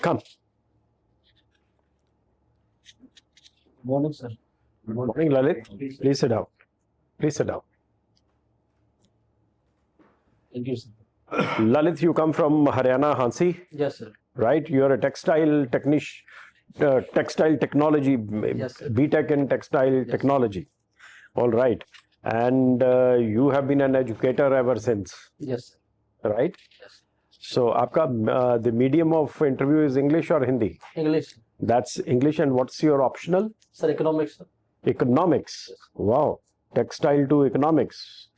Come. Morning, sir. Good morning, Lalit. Please sit down. Please sit down. Thank you, sir. Lalit, you come from Haryana, Hansi, Yes, sir. right? You are a textile technology, Yes, sir. B.Tech in textile technology. All right. And you have been an educator ever since, Yes, sir. right? Yes. So, aapka, the medium of interview is English or Hindi? English. That's English. And what's your optional? Sir, economics, sir. Economics. Yes. Wow. Textile to economics.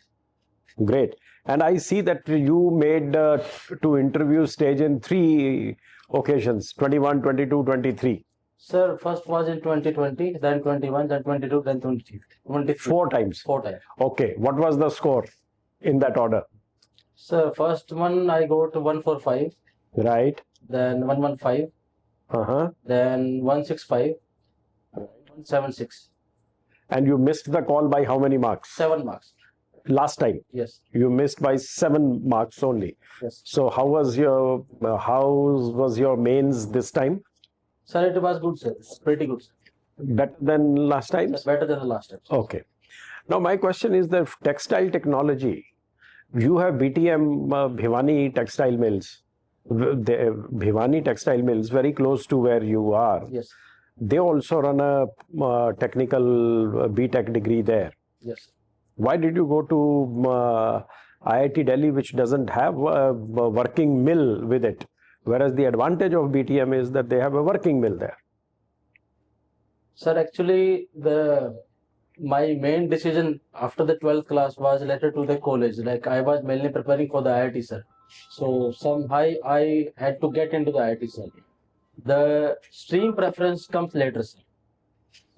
Great. And I see that you made to interview stage in 3 occasions, 21, 22, 23. Sir, first was in 2020, then 21, then 22, then 23. 4 times. 4 times. Okay. What was the score in that order? Sir, first one I got 145, Right. then 115, then 165, 176. And you missed the call by how many marks? 7 marks. Last time. Yes. You missed by 7 marks only. Yes. So how was your mains this time? Sir, it was good, sir. It's pretty good, sir. Better than last time? Better than the last time. Okay. Now my question is the textile technology. You have BTM Bhiwani textile mills. The Bhiwani textile mills very close to where you are. Yes. They also run a technical B.Tech degree there. Yes. Why did you go to IIT Delhi, which doesn't have a working mill with it? Whereas the advantage of BTM is that they have a working mill there. Sir, actually, my main decision after the 12th class was related to the college. Like I was mainly preparing for the IIT, sir. So somehow I had to get into the IIT, sir. The stream preference comes later, sir.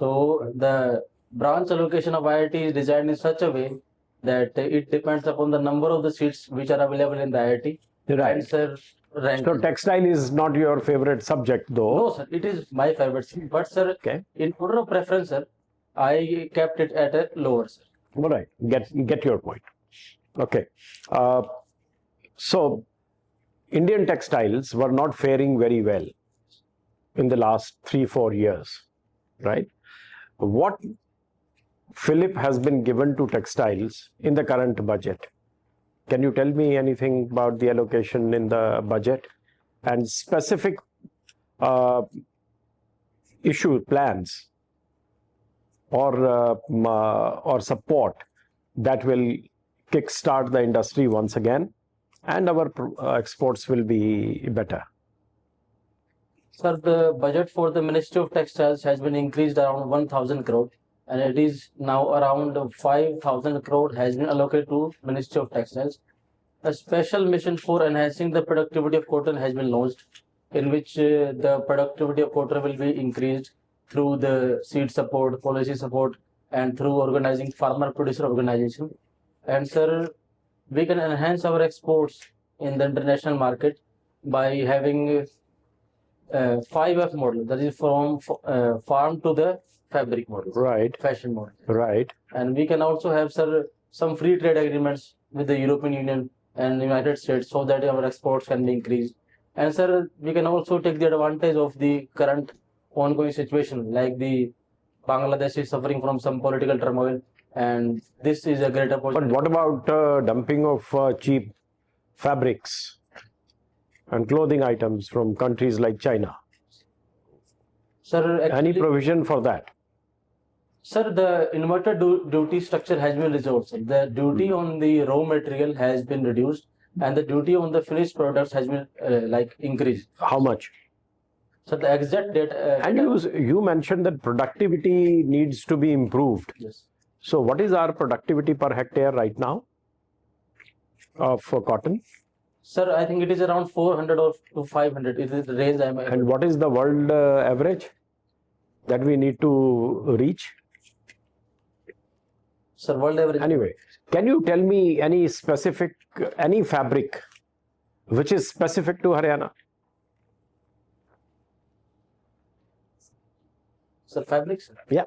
So the branch allocation of IIT is designed in such a way that it depends upon the number of the seats which are available in the IIT. Right. And sir, rank. So textile is not your favorite subject though? No, sir, it is my favorite. But sir, okay, in order of preference, sir, I kept it at a lower, sir. All right, get your point. Okay. So Indian textiles were not faring very well in the last 3-4 years, right? What fillip has been given to textiles in the current budget? Can you tell me anything about the allocation in the budget and specific issue plans or support that will kickstart the industry once again and our exports will be better? Sir, the budget for the Ministry of Textiles has been increased around 1,000 crore and it is now around 5,000 crore has been allocated to Ministry of Textiles. A special mission for enhancing the productivity of cotton has been launched, in which the productivity of cotton will be increased through the seed support, policy support, and through organizing farmer producer organization. And sir, we can enhance our exports in the international market by having 5F model, that is from farm to the fabric model, right? Fashion model, right? And we can also have, sir, some free trade agreements with the European Union and United States so that our exports can be increased. And sir, we can also take the advantage of the current ongoing situation, like the Bangladesh is suffering from some political turmoil, and this is a great opportunity. But what about dumping of cheap fabrics and clothing items from countries like China? Sir, actually, any provision for that? Sir, the inverted duty structure has been resolved. Sir. The duty on the raw material has been reduced and the duty on the finished products has been increased. How much? So the exact date. And you mentioned that productivity needs to be improved. Yes. So what is our productivity per hectare right now for cotton? Sir, I think it is around 400 or to 500. It is the range I am. And what is the world average that we need to reach? Sir, world average. Anyway, can you tell me any specific, any fabric which is specific to Haryana? Sir, fabrics? Yeah.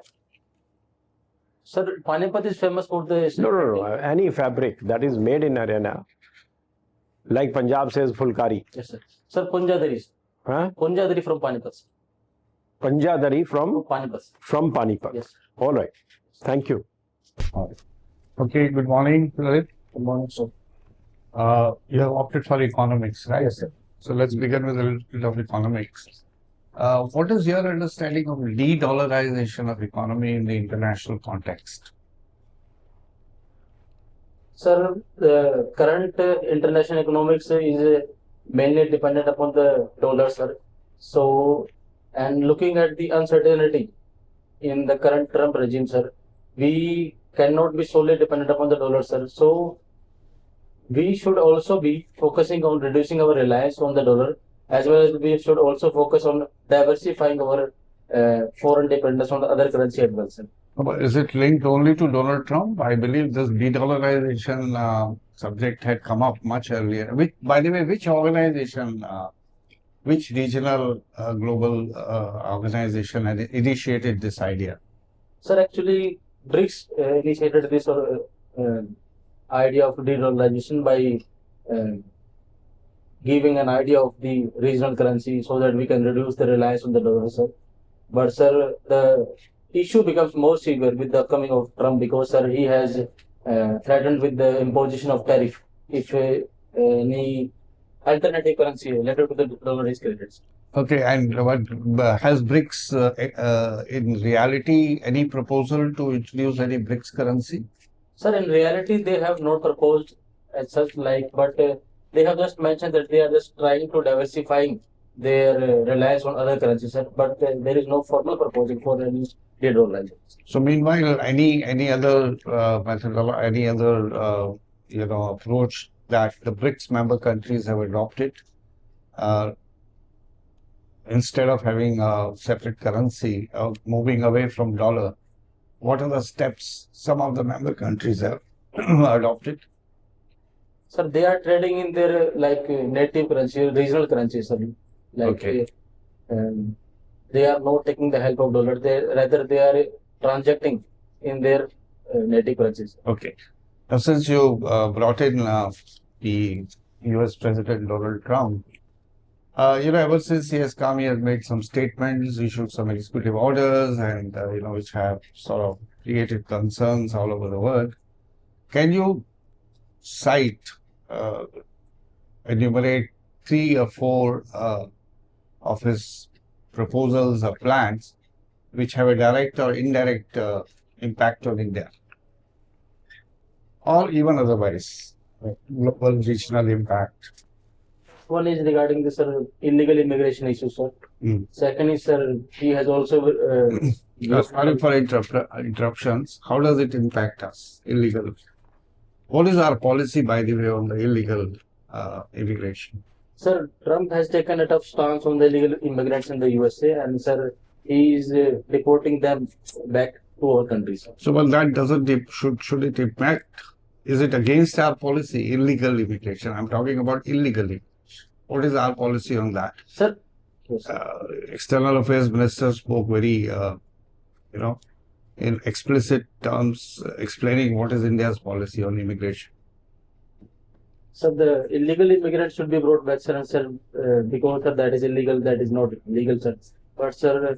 Sir, Panipat is famous for the... No. Any fabric that is made in Haryana, like Punjab says Fulkari. Yes, sir. Sir, Punjadari. Huh? Punjadari from Panipat. Punjadari from Panipat. From Panipat. Yes. All right. Thank you. Okay, good morning, Lalit. Good morning, sir. You have opted for economics, right? Yes, sir. So let's begin with a little bit of economics. What is your understanding of de-dollarization of economy in the international context? Sir, the current international economics is mainly dependent upon the dollar, sir. So, and looking at the uncertainty in the current Trump regime, sir, we cannot be solely dependent upon the dollar, sir. So, we should also be focusing on reducing our reliance on the dollar, as well as we should also focus on diversifying our foreign dependence on the other currency as well, sir. But is it linked only to Donald Trump? I believe this de-dollarization subject had come up much earlier. Which, by the way, which organization, which regional global organization had initiated this idea? Sir, actually, BRICS initiated this idea of de-dollarization by giving an idea of the regional currency so that we can reduce the reliance on the dollar, sir. But, sir, the issue becomes more severe with the coming of Trump because, sir, he has threatened with the imposition of tariff if any alternative currency related to the dollar is created. Okay, and what has BRICS in reality any proposal to introduce any BRICS currency? Sir, in reality, they have not proposed as such, but they have just mentioned that they are just trying to diversify their reliance on other currencies, sir. But there is no formal proposal for any de-dollarization. So, meanwhile, any other methodology, any other approach that the BRICS member countries have adopted, instead of having a separate currency, moving away from dollar, what are the steps some of the member countries have adopted? Sir, they are trading in their native currency, regional currency, sir. Okay. They are not taking the help of dollar. Rather they are transacting in their native currencies. Okay. Now, since you brought in the US President Donald Trump, ever since he has come, he has made some statements, issued some executive orders, and which have sort of created concerns all over the world. Can you cite, enumerate 3 or 4 of his proposals or plans which have a direct or indirect impact on India, or even otherwise, global regional impact? One is regarding this illegal immigration issue, sir. Second is, sir, he has also... sorry for interruptions. How does it impact us, illegal? What is our policy, by the way, on the illegal immigration? Sir, Trump has taken a tough stance on the illegal immigrants in the USA, and, sir, he is deporting them back to our country, sir. So, well, that doesn't, should it impact? Is it against our policy, illegal immigration? I'm talking about illegal immigration. What is our policy on that? Sir, yes, External Affairs Minister spoke very, in explicit terms, explaining what is India's policy on immigration. So the illegal immigrants should be brought back, sir, because sir, that is illegal, that is not legal, sir. But, sir,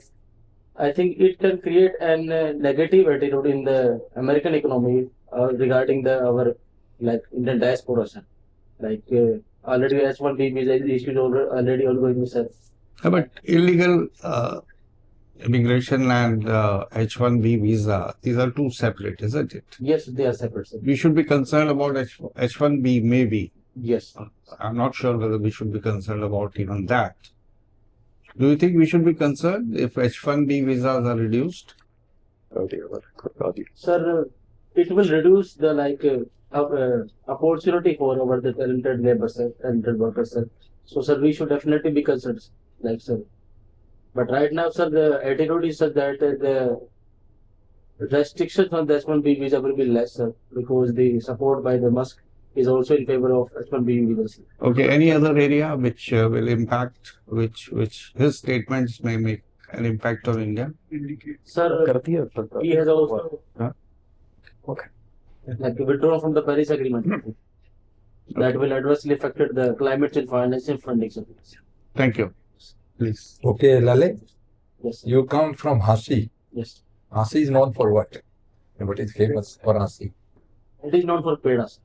I think it can create an negative attitude in the American economy regarding our Indian diaspora, sir. Already H1B visa issued already ongoing, sir. But illegal immigration and H1B visa, these are two separate, isn't it? Yes, they are separate, sir. We should be concerned about H1B, maybe. Yes. I'm not sure whether we should be concerned about even that. Do you think we should be concerned if H1B visas are reduced? Sir, it will reduce the opportunity for our talented labor, sir, talented workers, sir. So, sir, we should definitely be concerned, sir. But right now, sir, the attitude is such that the restrictions on the H1B visa will be less, sir, because the support by the Musk is also in favor of H1 being universal. Okay, any other area which will impact, which his statements may make an impact on India? Sir, he has also Okay. like withdrawn from the Paris Agreement. That will adversely affect the climate change financial funding. Sir. Thank you. Please. Okay, Lalit, Yes. you come from Hasi. Yes. Hasi is known for what? What is famous for Hasi? It is known for pedas.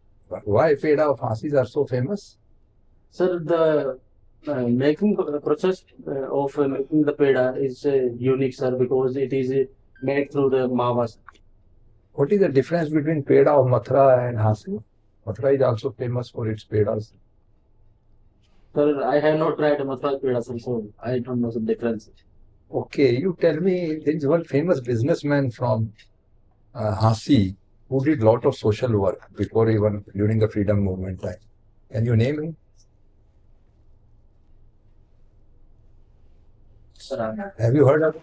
Why Peda of Hasis are so famous? Sir, the making process of making the peda is unique, sir, because it is made through the mavas. What is the difference between Peda of Mathura and Hasi? Mathura is also famous for its pedas. Sir, I have not tried Mathura peda, sir, so I don't know the difference. Okay, you tell me, there is one famous businessman from Hasi who did lot of social work before even during the freedom movement time. Can you name him? Sir, Have you heard of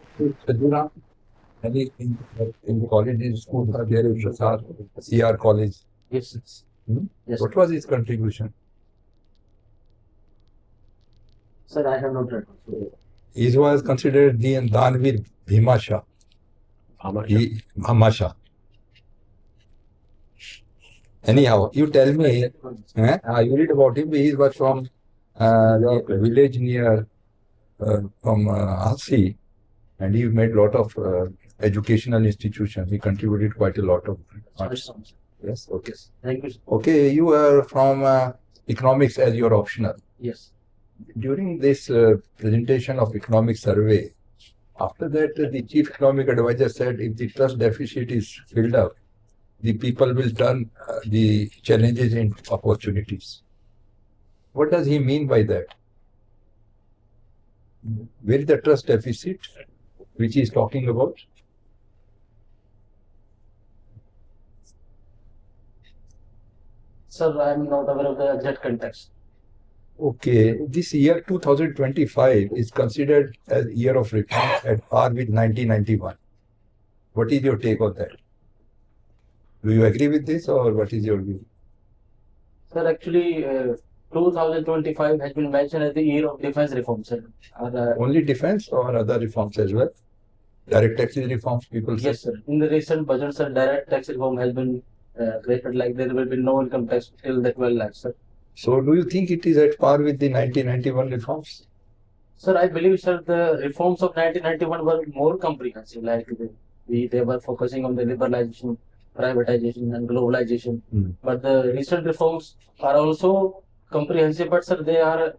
Sadhuram? Any in college, in school, there is CR college. yes. Hmm? Yes. What was his contribution? Sir, I have not tried. He was considered the Danvir Bhimasha. Bhamasha. Anyhow, you tell me, you read about him, he was from the village near from Hasi, and he made lot of educational institutions. He contributed quite a lot of arts. Yes, okay. Thank you, sir. Okay, you are from economics as your optional. Yes. During this presentation of economic survey, after that the chief economic advisor said if the trust deficit is filled up, the people will turn the challenges into opportunities. What does he mean by that? Where is the trust deficit which he is talking about? Sir, I am not aware of the exact context. Okay, this year 2025 is considered as year of reform at par with 1991. What is your take on that? Do you agree with this, or what is your view? Sir, actually, 2025 has been mentioned as the year of defense reform, sir. Only defense or other reforms as well? Direct taxes reforms, people say? Yes, sir. In the recent budget, sir, direct tax reform has been created, like there will be no income tax till the 12 lakhs, sir. So, do you think it is at par with the 1991 reforms? Sir, I believe, sir, the reforms of 1991 were more comprehensive, like they were focusing on the liberalization, privatization and globalization. But the recent reforms are also comprehensive, but sir, they are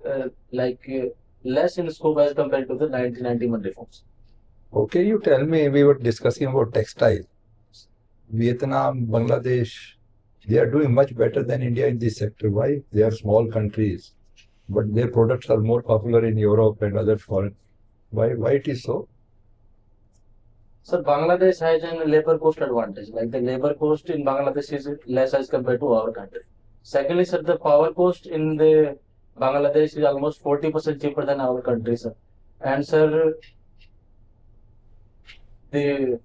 less in scope as compared to the 1991 reforms. Okay, you tell me, we were discussing about textile. Vietnam, Bangladesh, they are doing much better than India in this sector. Why? They are small countries, but their products are more popular in Europe and other foreign. Why it is so? Sir, Bangladesh has a labor cost advantage. Like the labor cost in Bangladesh is less as compared to our country. Secondly, sir, the power cost in the Bangladesh is almost 40% cheaper than our country, sir. And sir, the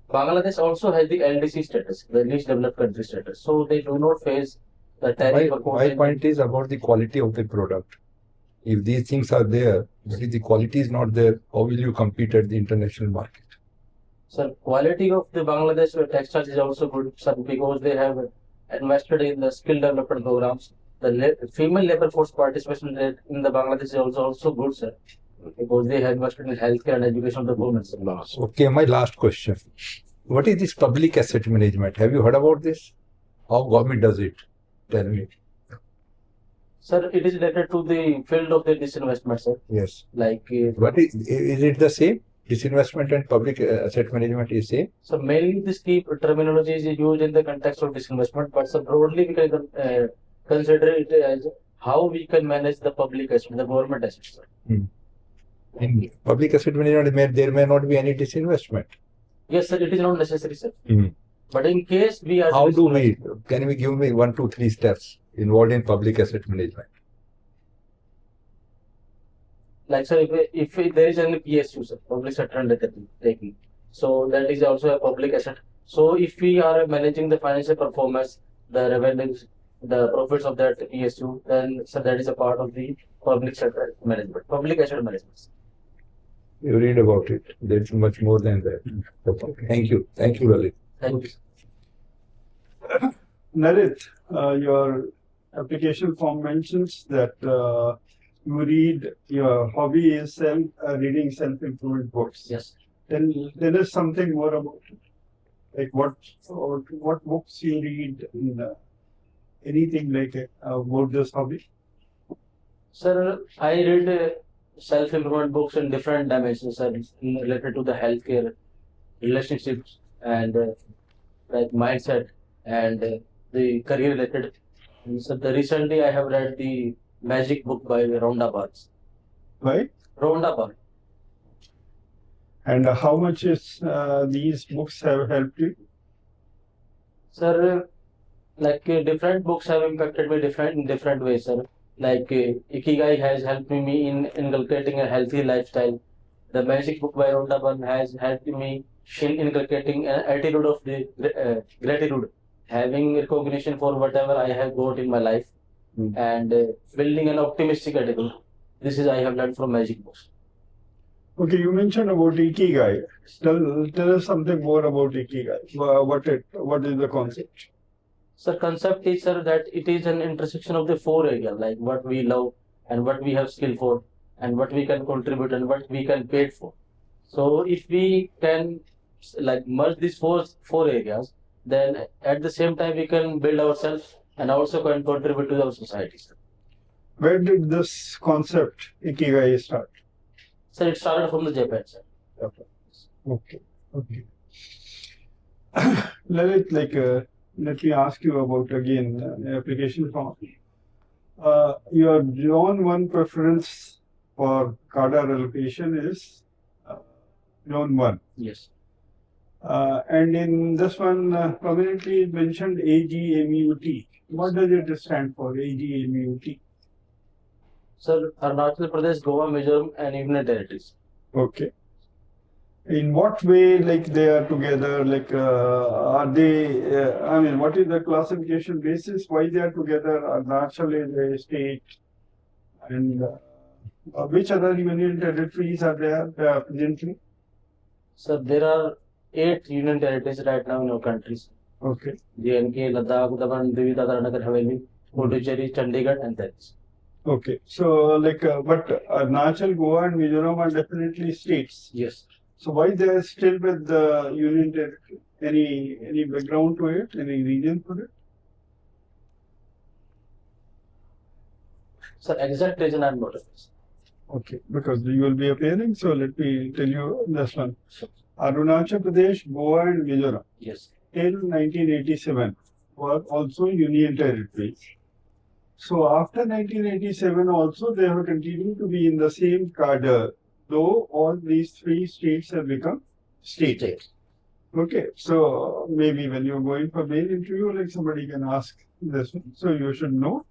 Bangladesh also has the LDC status, the least developed country status. So they do not face the tariff. My point is about the quality of the product. If these things are there, but if the quality is not there, how will you compete at the international market? Sir, quality of the Bangladesh textiles is also good, sir, because they have invested in the skill development programs. The female labor force participation rate in the Bangladesh is also good, sir, because they have invested in healthcare and education of the women. Sir. Okay, my last question. What is this public asset management? Have you heard about this? How government does it? Tell me. Sir, it is related to the field of the disinvestment, sir. Yes. Like. But is it the same? Disinvestment and public asset management is same? So mainly this key terminology is used in the context of disinvestment, but so broadly we can consider it as how we can manage the public asset, the government assets. In public asset management, there may not be any disinvestment. Yes, sir, it is not necessary, sir. But in case we are... How do we, can we give me 1, 2, 3 steps involved in public asset management? Like, sir, if there is any PSU, sir, public sector undertaking, so that is also a public asset. So if we are managing the financial performance, the revenues, the profits of that PSU, then so that is a part of the public sector management, public asset management. You read about it. There's much more than that. Okay. Thank you. Thank you, Lalit. Thank you. Lalit, your application form mentions that you read, your hobby is reading self-improvement books. Yes. Tell us something more about it. Like what books you read, and, anything like about this hobby? Sir, I read self-improvement books in different dimensions, sir, related to the healthcare, relationships, and like mindset, and the career related. And so recently I have read the Magic book by Rhonda Byrne. Right? Rhonda Byrne. And how much is these books have helped you? Sir, like different books have impacted me in different ways, sir. Like Ikigai has helped me in inculcating a healthy lifestyle. The Magic book by Rhonda Byrne has helped me in inculcating an attitude of the gratitude, having recognition for whatever I have got in my life, and building an optimistic attitude. This is I have learned from Magic books. Okay, you mentioned about Ikigai. Tell us something more about Ikigai. What is the concept? So concept is, sir, that it is an intersection of the four areas, like what we love and what we have skill for and what we can contribute and what we can pay for. So if we can like merge these four areas, then at the same time we can build ourselves and also can contribute to our society. Where did this concept Ikigai start? So it started from the Japan, sir. Okay. Lalit, let me ask you about again the application form. Your zone 1 preference for cadre allocation is zone 1. Yes. And in this one, prominently it mentioned AGMUT. What does it stand for, AGMUT? Sir, Arunachal Pradesh, Goa, Mizoram, and Union Territories. Okay. In what way, they are together? Are they? I mean, what is the classification basis? Why they are together? Arunachal is a state, and which other union territories are there presently? Sir, there are 8 union territories right now in our countries. Okay. JNK, Ladakh, Daman, Divi, Dadra, Nagar Haveli, Puducherry, Chandigarh, and Thrice. Okay. So, but Arunachal, Goa, and Mizoram are definitely states. Yes. So why they are still with the union territory? Any background to it? Any reason for it? Sir, exact reason I am not aware. Okay, because you will be appearing, so let me tell you this one. Arunachal Pradesh, Goa, and Mizoram Yes. till 1987 were also union territories. So after 1987 also they have continued to be in the same cadre, though all these 3 states have become states. Okay, so maybe when you're going for main interview, somebody can ask this one. So you should know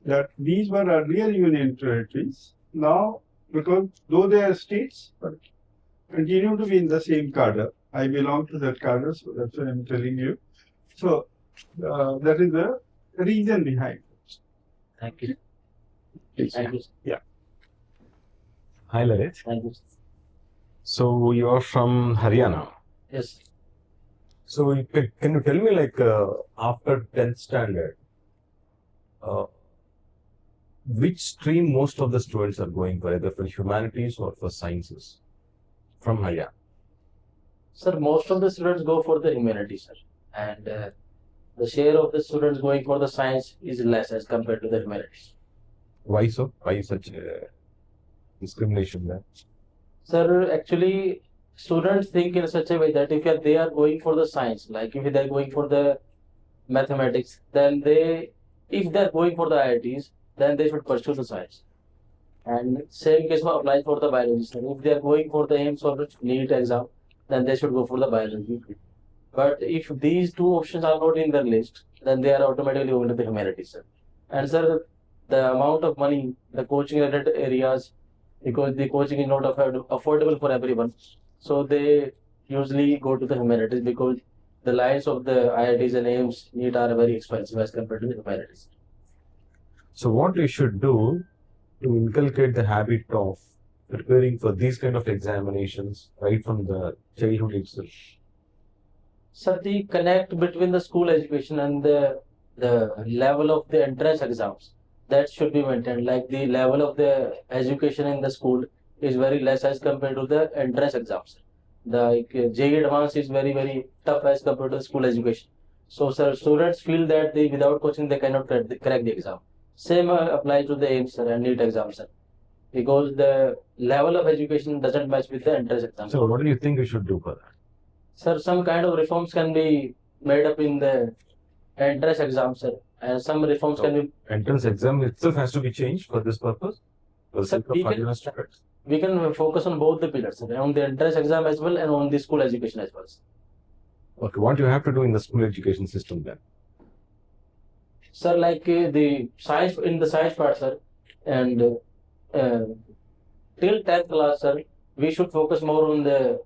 that these were earlier union territories. Now, because though they are states, but continue to be in the same cadre. I belong to that cadre, so that's why I'm telling you. So that is the reason behind it. Thank you. Please. Thank you. Yeah. Hi, Lalit. Thank you. So you are from Haryana. Yes. So can you tell me, after 10th standard, which stream most of the students are going for, either for humanities or for sciences from Haryana? Sir, most of the students go for the humanities, sir. And the share of the students going for the science is less as compared to the humanities. Why so? Why such discrimination there? Sir, actually, students think in such a way that if they are going for the science, like if they are going for the mathematics, then if they are going for the IITs, then they should pursue the science. And same case applies for the biology. Sir. If they are going for the aims of the NEET exam, then they should go for the biology. But if these 2 options are not in their list, then they are automatically going to the humanities. Sir. And sir, the amount of money, the coaching related areas, because the coaching is not affordable for everyone, so they usually go to the humanities because the lines of the IITs and AIMS NEET are very expensive as compared to the humanities. So what we should do to inculcate the habit of preparing for these kind of examinations right from the childhood itself? So the connect between the school education and the level of the entrance exams, that should be maintained. Like the level of the education in the school is very less as compared to the entrance exams. The JEE Advanced is very tough as compared to school education. So sir, students feel that they without coaching they cannot crack the exam. Same applies to the AIMS sir, and NEET exam sir, because the level of education doesn't match with the entrance exam. So what do you think we should do for that? Sir, some kind of reforms can be made up in the entrance exam, sir, and some reforms can be. Entrance exam itself has to be changed for this purpose? For the Sir, sake of finance students? we can focus on both the pillars, sir, on the entrance exam as well and on the school education as well. Sir. Okay, what you have to do in the school education system then? Sir, like the science in the science part, sir, and till 10th class, sir, we should focus more on the,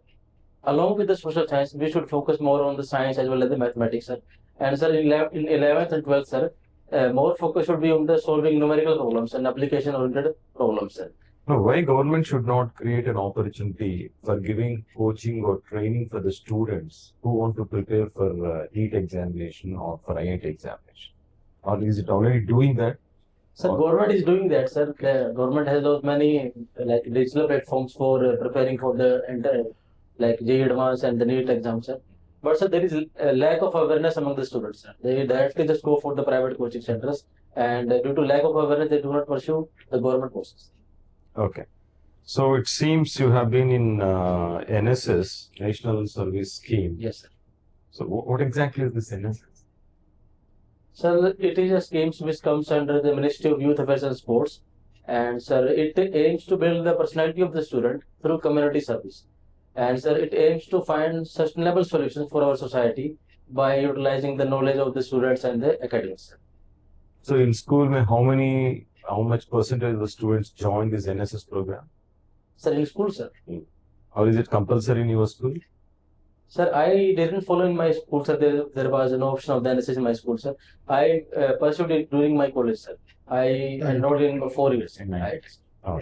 along with the social science, we should focus more on the science as well as the mathematics, sir. And sir, in 11th and 12th, sir, more focus should be on the solving numerical problems and application-oriented problems, sir. No, why government should not create an opportunity for giving coaching or training for the students who want to prepare for NEET examination or for IIT examination? Or is it already doing that? Sir, government is doing that, sir. Government has those many like digital platforms for preparing for the entire like JEE Advanced and the NEET exam, sir. But sir, there is a lack of awareness among the students, sir. They directly just go for the private coaching centers, and due to lack of awareness, they do not pursue the government courses. Okay. So it seems you have been in NSS, National Service Scheme. Yes, sir. So what exactly is this NSS? Sir, it is a scheme which comes under the Ministry of Youth Affairs and Sports, and sir, it aims to build the personality of the student through community service. And sir, it aims to find sustainable solutions for our society by utilizing the knowledge of the students and the academics. So in school, how much percentage of the students join this NSS program? Sir, in school, sir. Or is it compulsory in your school? Sir, I didn't follow in my school, sir. There was no option of the NSS in my school, sir. I pursued it during my college, sir. I enrolled in 4 years. Oh.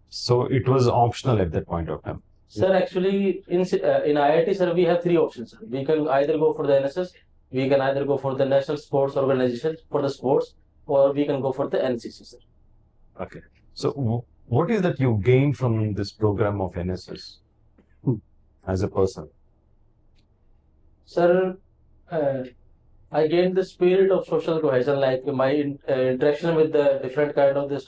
So it was optional at that point of time. Sir, actually, in IIT, sir, we have 3 options. Sir. We can either go for the NSS, we can either go for the National Sports Organization for the sports, or we can go for the NCC, sir. Okay. So what is that you gain from this program of NSS as a person? Sir, I gained the spirit of social cohesion, like my interaction with the different kind of the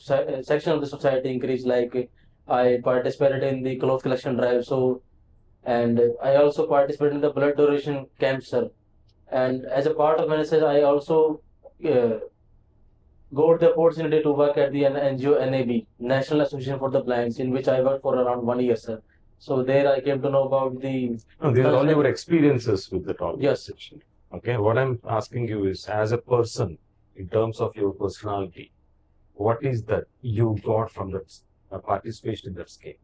section of the society increased. Like I participated in the cloth collection drive, and I also participated in the blood donation camp, sir. And as a part of NSS, I also got the opportunity to work at the NGO NAB, National Association for the Blind, in which I worked for around 1 year, sir. So there I came to know about the. No, these are all your experiences with the Yes. organization. Okay, what I'm asking you is, as a person, in terms of your personality, what is that you got from that participation in that scheme?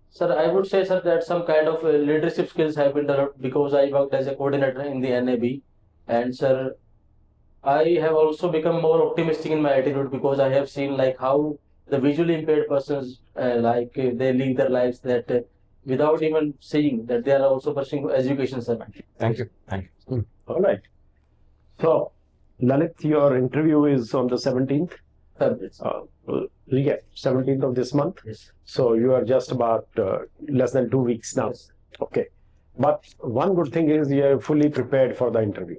Sir, I would say, sir, that some kind of leadership skills have been developed because I worked as a coordinator in the NAB, and sir, I have also become more optimistic in my attitude because I have seen like how the visually impaired persons they live their lives that without even seeing that they are also pursuing education, sir. Thank you. Thank you. All right. So, Lalit, your interview is on the 17th. Yeah, 17th of this month. Yes. So you are just about less than 2 weeks now. Yes. Okay. But one good thing is you are fully prepared for the interview.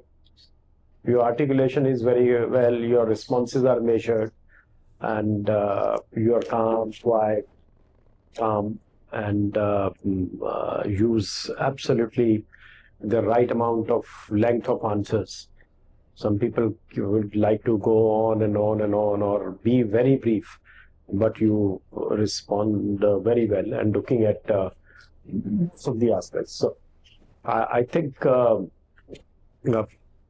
Your articulation is very well, your responses are measured, and you are calm, quiet, and use absolutely the right amount of length of answers. Some people would like to go on and on and on or be very brief, but you respond very well and looking at some of the aspects. So I think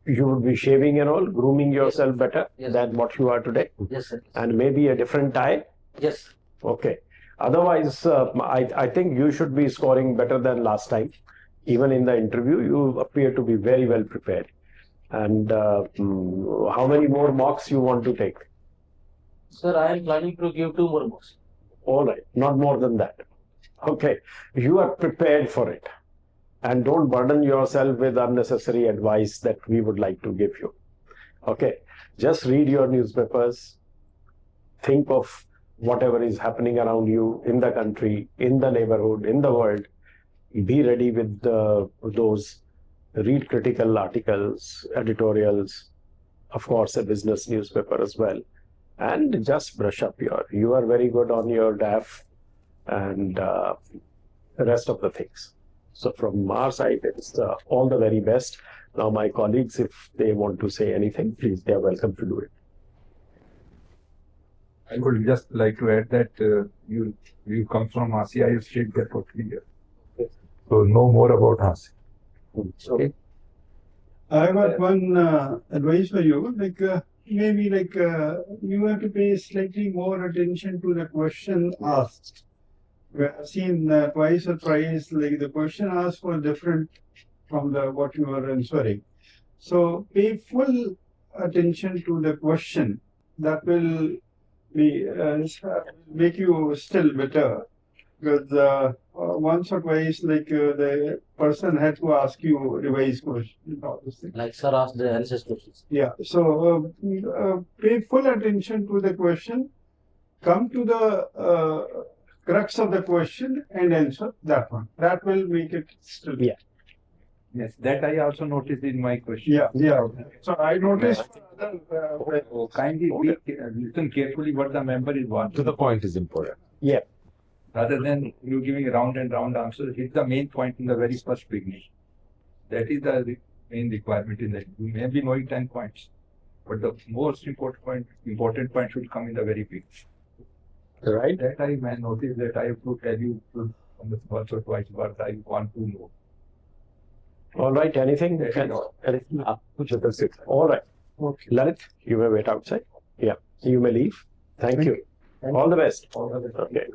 you would be shaving and all, grooming yourself better Yes. than what you are today, Yes, sir. and maybe a different tie. Yes. Okay. Otherwise, I think you should be scoring better than last time. Even in the interview, you appear to be very well prepared. And how many more mocks you want to take? Sir, I am planning to give 2 more books. All right, not more than that. Okay, you are prepared for it. And don't burden yourself with unnecessary advice that we would like to give you. Okay, just read your newspapers, think of whatever is happening around you in the country, in the neighborhood, in the world. Be ready with those, read critical articles, editorials, of course, a business newspaper as well. And just brush up you are very good on your DAF and the rest of the things. So from our side, it's all the very best. Now my colleagues, if they want to say anything, please, they are welcome to do it. I would just like to add that you come from Hasi. I have stayed there for 3 years. So know more about Hasi. Okay. I got one advice for you. Maybe you have to pay slightly more attention to the question asked. We have seen twice or thrice, the question asked was different from what you are answering. So pay full attention to the question. That will be make you still better. Because once or twice, the person had to ask you revised questions. Like sir asked the answers questions. Yeah. So pay full attention to the question. Come to the crux of the question and answer that one. That will make it still. Yeah. Yes, that I also noticed in my question. Yeah. Yeah. So I noticed. Kindly listen carefully what the member is wanting. To the point is important. Yeah. Rather than you giving round and round answers, hit the main point in the very first beginning. That is the main requirement in that. You may be knowing 10 points, but the most important point should come in the very beginning. Right. That I may notice that I have to tell you once or twice what I want to know. All right. Anything? Anything? All right. Okay. Lalit, you may wait outside. Yeah. You may leave. Thank you. All the best. All the best. Okay.